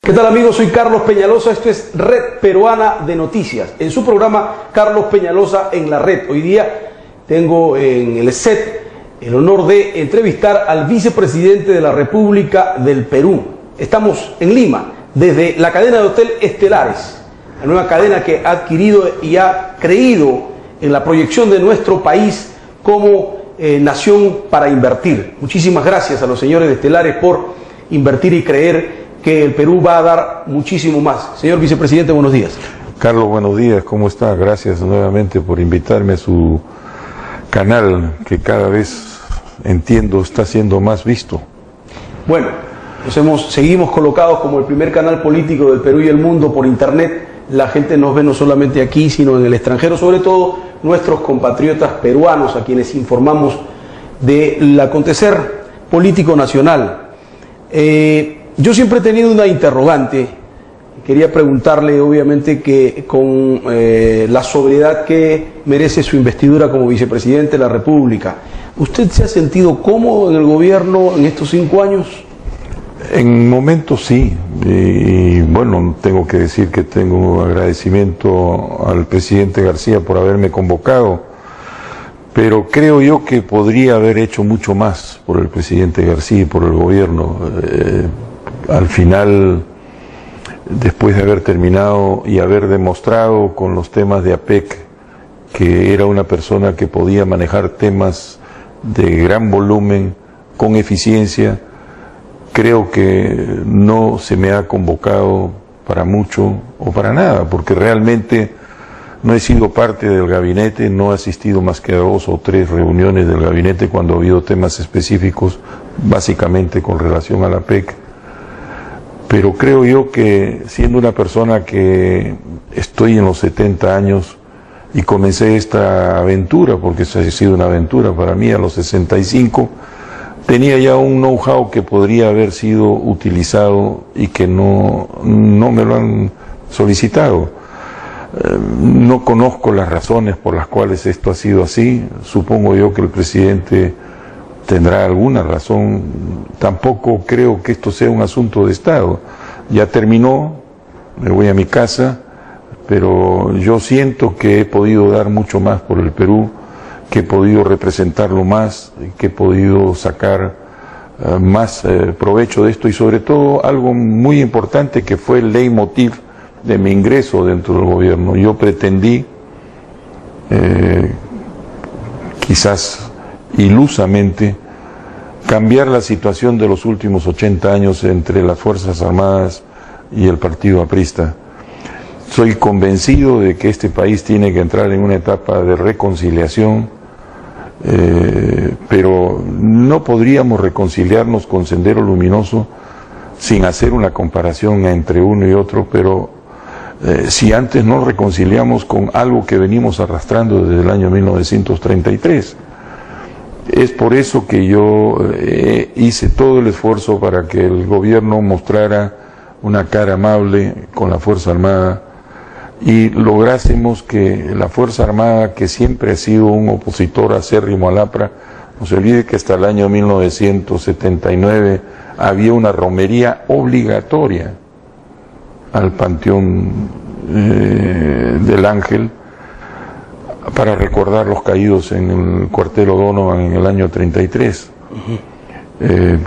¿Qué tal, amigos? Soy Carlos Peñalosa, esto es Red Peruana de Noticias. En su programa Carlos Peñalosa en la Red. Hoy día tengo en el set el honor de entrevistar al vicepresidente de la República del Perú. Estamos en Lima, desde la cadena de Hotel Estelares, la nueva cadena que ha adquirido y ha creído en la proyección de nuestro país como nación para invertir. Muchísimas gracias a los señores de Estelares por invertir y creer que el Perú va a dar muchísimo más. Señor vicepresidente, buenos días. Carlos, buenos días, ¿cómo está? Gracias nuevamente por invitarme a su canal, que cada vez, entiendo, está siendo más visto. Bueno, seguimos colocados como el primer canal político del Perú y el mundo por internet. La gente nos ve no solamente aquí, sino en el extranjero, sobre todo nuestros compatriotas peruanos, a quienes informamos del acontecer político nacional. Yo siempre he tenido una interrogante, quería preguntarle obviamente que con la sobriedad que merece su investidura como vicepresidente de la República, ¿usted se ha sentido cómodo en el gobierno en estos 5 años? En momentos sí, y bueno, tengo que decir que tengo agradecimiento al presidente García por haberme convocado, pero creo yo que podría haber hecho mucho más por el presidente García y por el gobierno. Al final, después de haber terminado y haber demostrado con los temas de APEC que era una persona que podía manejar temas de gran volumen, con eficiencia, creo que no se me ha convocado para mucho o para nada, porque realmente no he sido parte del gabinete, no he asistido más que a 2 o 3 reuniones del gabinete cuando ha habido temas específicos, básicamente con relación a la APEC. Pero creo yo que siendo una persona que estoy en los 70 años y comencé esta aventura, porque esa ha sido una aventura para mí a los 65, tenía ya un know-how que podría haber sido utilizado y que no me lo han solicitado. No conozco las razones por las cuales esto ha sido así, supongo yo que el presidente tendrá alguna razón, tampoco creo que esto sea un asunto de Estado. Ya terminó, me voy a mi casa, pero yo siento que he podido dar mucho más por el Perú, que he podido representarlo más, que he podido sacar más provecho de esto, y sobre todo algo muy importante que fue el leitmotiv de mi ingreso dentro del gobierno. Yo pretendí, quizás ilusamente, cambiar la situación de los últimos 80 años entre las Fuerzas Armadas y el partido aprista. Soy convencido de que este país tiene que entrar en una etapa de reconciliación, pero no podríamos reconciliarnos con Sendero Luminoso sin hacer una comparación entre uno y otro, pero si antes nos reconciliamos con algo que venimos arrastrando desde el año 1933. Es por eso que yo hice todo el esfuerzo para que el gobierno mostrara una cara amable con la Fuerza Armada y lográsemos que la Fuerza Armada, que siempre ha sido un opositor acérrimo al APRA, no se olvide que hasta el año 1979 había una romería obligatoria al Panteón del Ángel para recordar los caídos en el cuartel O'Donovan en el año 33.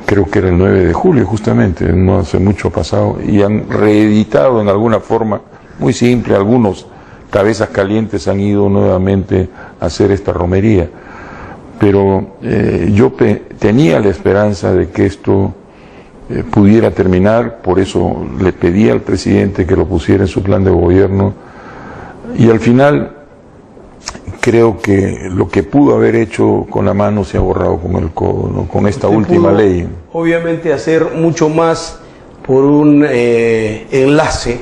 Creo que era el 9 de julio justamente, no hace mucho pasado, y han reeditado en alguna forma muy simple, algunos cabezas calientes han ido nuevamente a hacer esta romería, pero yo tenía la esperanza de que esto pudiera terminar, por eso le pedí al presidente que lo pusiera en su plan de gobierno, y al final creo que lo que pudo haber hecho con la mano se ha borrado con el codo, ¿no? Con esta última ley. Obviamente hacer mucho más por un enlace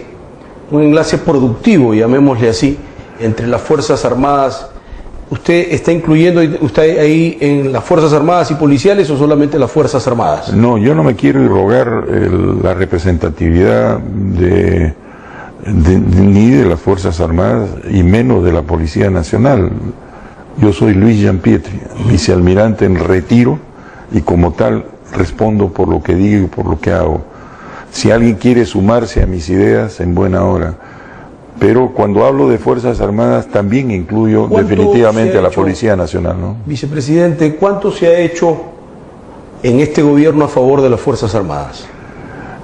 productivo, llamémosle así, entre las Fuerzas Armadas. ¿Usted está incluyendo usted ahí en las Fuerzas Armadas y policiales o solamente las Fuerzas Armadas? No, yo no me quiero irrogar la representatividad ni de las Fuerzas Armadas y menos de la Policía Nacional. Yo soy Luis Gianpietri, vicealmirante en retiro, y como tal respondo por lo que digo y por lo que hago. Si alguien quiere sumarse a mis ideas, en buena hora. Pero cuando hablo de Fuerzas Armadas también incluyo definitivamente a la Policía Nacional, ¿no? Vicepresidente, ¿cuánto se ha hecho en este gobierno a favor de las Fuerzas Armadas?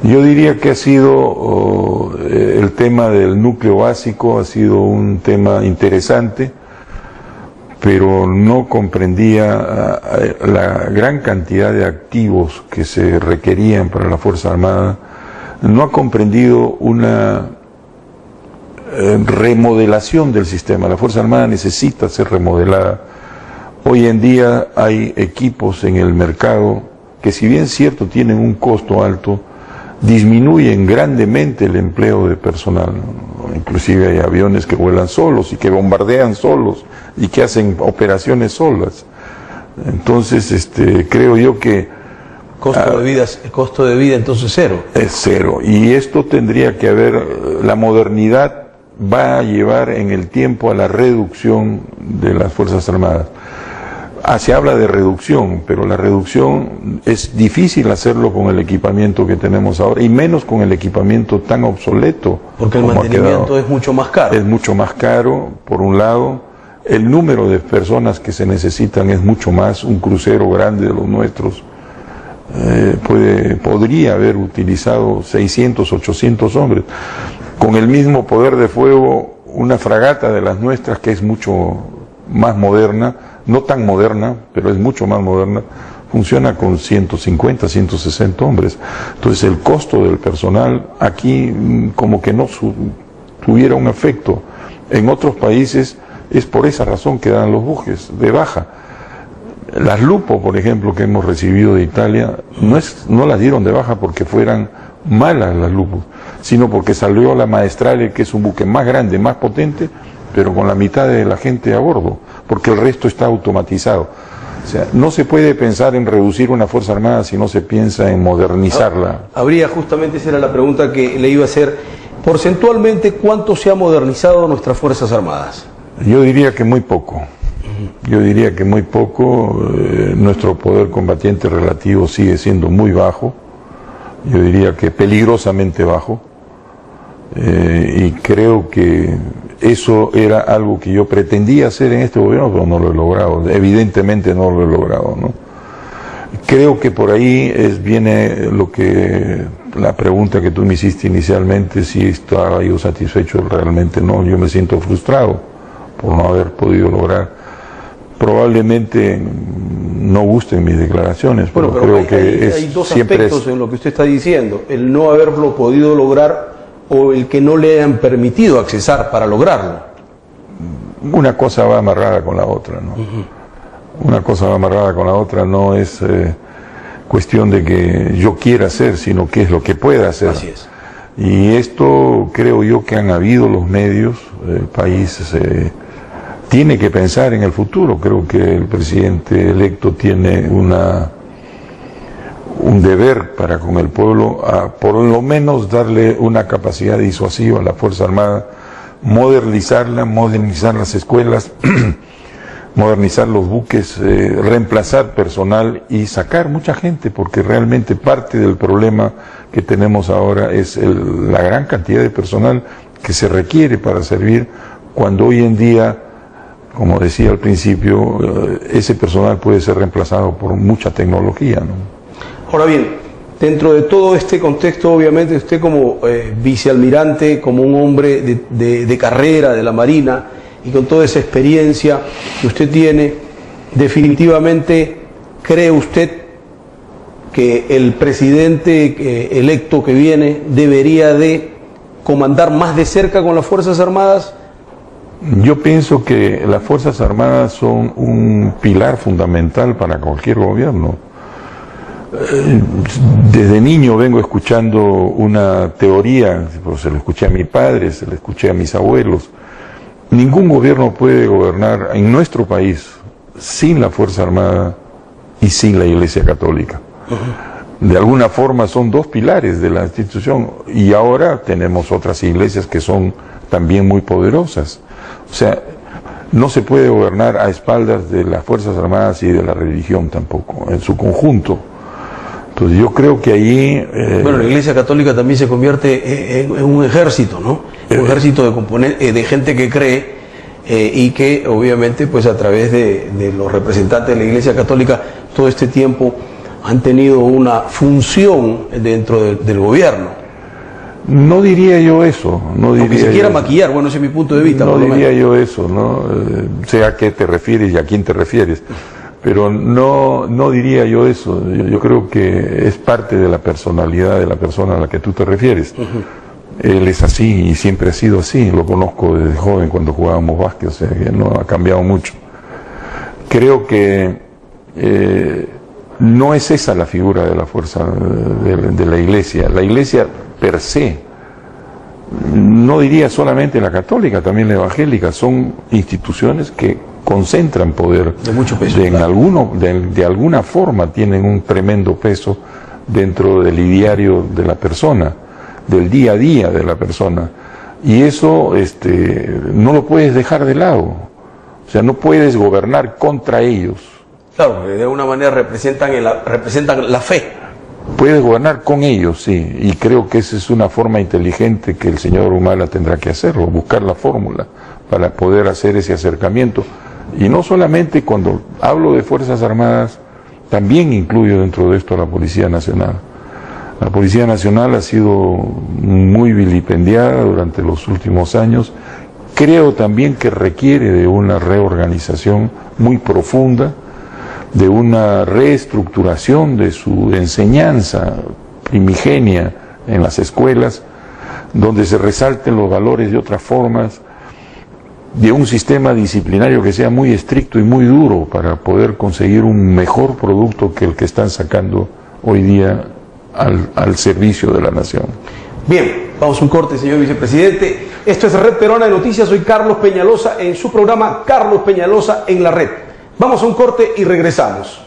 Yo diría que ha sido el tema del núcleo básico, ha sido un tema interesante, pero no comprendía la gran cantidad de activos que se requerían para la Fuerza Armada. No ha comprendido una remodelación del sistema. La Fuerza Armada necesita ser remodelada. Hoy en día hay equipos en el mercado que, si bien es cierto tienen un costo alto, disminuyen grandemente el empleo de personal. Inclusive hay aviones que vuelan solos y que bombardean solos y que hacen operaciones solas. Entonces, creo yo que el costo de vida entonces cero. Es cero. Y esto tendría que haber, la modernidad va a llevar en el tiempo a la reducción de las Fuerzas Armadas. Se habla de reducción, pero la reducción es difícil hacerlo con el equipamiento que tenemos ahora, y menos con el equipamiento tan obsoleto. Porque el mantenimiento es mucho más caro. Es mucho más caro, por un lado. El número de personas que se necesitan es mucho más. Un crucero grande de los nuestros podría haber utilizado 600, 800 hombres. Con el mismo poder de fuego, una fragata de las nuestras, que es mucho más moderna, no tan moderna, pero es mucho más moderna, funciona con 150, 160 hombres. Entonces el costo del personal aquí como que no tuviera un efecto. En otros países es por esa razón que dan los buques de baja. Las Lupo, por ejemplo, que hemos recibido de Italia, no las dieron de baja porque fueran malas las Lupo, sino porque salió la Maestrale, que es un buque más grande, más potente, pero con la mitad de la gente a bordo, porque el resto está automatizado. O sea, no se puede pensar en reducir una Fuerza Armada si no se piensa en modernizarla. Habría, justamente esa era la pregunta que le iba a hacer, porcentualmente, ¿cuánto se ha modernizado nuestras Fuerzas Armadas? Yo diría que muy poco. Yo diría que muy poco. Nuestro poder combatiente relativo sigue siendo muy bajo. Yo diría que peligrosamente bajo. Y creo que eso era algo que yo pretendía hacer en este gobierno, pero no lo he logrado. Evidentemente no lo he logrado, ¿no? Creo que por ahí viene la pregunta que tú me hiciste inicialmente, si estaba yo satisfecho. Realmente no, yo me siento frustrado por no haber podido lograr. Probablemente no gusten mis declaraciones, bueno, pero creo que hay dos aspectos en lo que usted está diciendo: el no haberlo podido lograr o el que no le hayan permitido accesar para lograrlo. Una cosa va amarrada con la otra, ¿no? Una cosa va amarrada con la otra, no es cuestión de que yo quiera hacer, sino que es lo que pueda hacer. Así es. Y esto creo yo que han habido los medios, el país tiene que pensar en el futuro. Creo que el presidente electo tiene un deber para con el pueblo, por lo menos darle una capacidad disuasiva a la Fuerza Armada, modernizar las escuelas, modernizar los buques, reemplazar personal y sacar mucha gente, porque realmente parte del problema que tenemos ahora es la gran cantidad de personal que se requiere para servir, cuando hoy en día, como decía al principio, ese personal puede ser reemplazado por mucha tecnología, ¿no? Ahora bien, dentro de todo este contexto, obviamente usted como vicealmirante, como un hombre de carrera de la Marina y con toda esa experiencia que usted tiene, definitivamente, ¿cree usted que el presidente electo que viene debería de comandar más de cerca con las Fuerzas Armadas? Yo pienso que las Fuerzas Armadas son un pilar fundamental para cualquier gobierno. Desde niño vengo escuchando una teoría, se lo escuché a mi padre, se lo escuché a mis abuelos. Ningún gobierno puede gobernar en nuestro país sin la Fuerza Armada y sin la Iglesia Católica. De alguna forma son dos pilares de la institución, y ahora tenemos otras iglesias que son también muy poderosas. O sea, no se puede gobernar a espaldas de las Fuerzas Armadas y de la religión tampoco, en su conjunto. Entonces yo creo que allí... bueno, la Iglesia Católica también se convierte en un ejército, ¿no? Un ejército de gente que cree y que obviamente pues a través de los representantes de la Iglesia Católica todo este tiempo han tenido una función dentro del gobierno. No diría yo eso, no diría. Aunque se quiera yo maquillar, bueno, ese es mi punto de vista. No por lo diría menos. yo eso, ¿no? Sé a qué te refieres y a quién te refieres, pero no diría yo eso. Yo creo que es parte de la personalidad de la persona a la que tú te refieres. Él es así y siempre ha sido así. Lo conozco desde joven cuando jugábamos básquet, o sea que no ha cambiado mucho. Creo que no es esa la figura de la fuerza de la Iglesia. La Iglesia per se, no diría solamente la católica, también la evangélica, son instituciones que concentran poder de mucho peso, de alguna forma tienen un tremendo peso dentro del ideario de la persona, del día a día de la persona, y eso no lo puedes dejar de lado. O sea, no puedes gobernar contra ellos. Claro, porque de alguna manera representan la fe. Puedes gobernar con ellos, sí, y creo que esa es una forma inteligente que el señor Humala tendrá que hacerlo, buscar la fórmula para poder hacer ese acercamiento. Y no solamente cuando hablo de Fuerzas Armadas, también incluyo dentro de esto a la Policía Nacional. La Policía Nacional ha sido muy vilipendiada durante los últimos años. Creo también que requiere de una reorganización muy profunda, de una reestructuración de su enseñanza primigenia en las escuelas, donde se resalten los valores de otras formas, de un sistema disciplinario que sea muy estricto y muy duro para poder conseguir un mejor producto que el que están sacando hoy día al servicio de la nación. Bien, vamos a un corte, señor vicepresidente. Esto es Red Peruana de Noticias, soy Carlos Peñalosa en su programa Carlos Peñalosa en la Red. Vamos a un corte y regresamos.